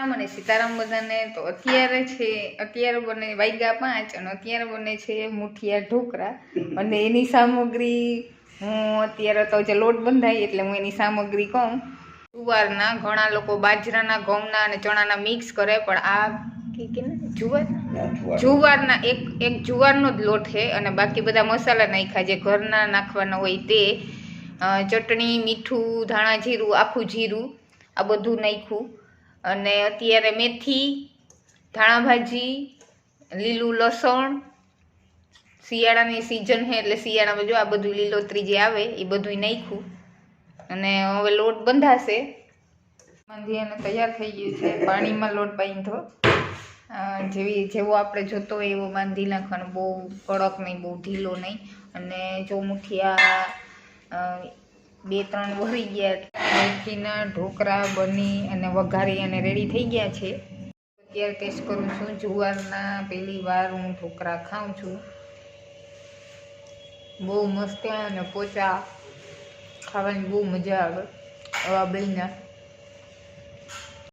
સીતારામ અને સીતારામ બધાને. તો અત્યારે બને વાગ્યા 5 અને અત્યારે બને છે મુઠિયા ઢોકળા. અને એની સામગ્રી હું અત્યારે તો જે લોટ બંધાય એટલે હું એની સામગ્રી કહું. જુવારના, ઘણા લોકો બાજરાના, ઘઉંના અને ચણાના મિક્સ કરે, પણ આ જુવારના એક જુવારનો જ લોટ છે અને બાકી બધા મસાલા નાખ્યા જે ઘરના નાખવાના હોય તે. ચટણી, મીઠું, ધાણા જીરું, આખું જીરું આ બધું નાખ્યું. અને અત્યારે મેથી, ધાણા ભાજી, લીલું લસણ, શિયાળાની સિઝન છે એટલે શિયાળામાં જો આ બધું લીલોતરી જે આવે એ બધું નાખ્યું. અને હવે લોટ બંધાશે. બાંધી અને તૈયાર થઈ ગયું છે. પાણીમાં લોટ બાંધ્યો, જેવો આપણે જોતો હોય એવો બાંધી નાખવાનો. બહુ કડક નહીં, બહુ ઢીલો નહીં. અને જો મુઠિયા 2-3 વળી ગયા, મેથીના ઢોકળા બની અને વઘારી અને રેડી થઈ ગયા છે. અત્યારે ટેસ્ટ કરું છું જુવારના. પહેલી વાર હું ઢોકળા ખાઉં છું. બહુ મસ્ત અને પોચા, ખાવાની બહુ મજા આવે. આવા બન્યા.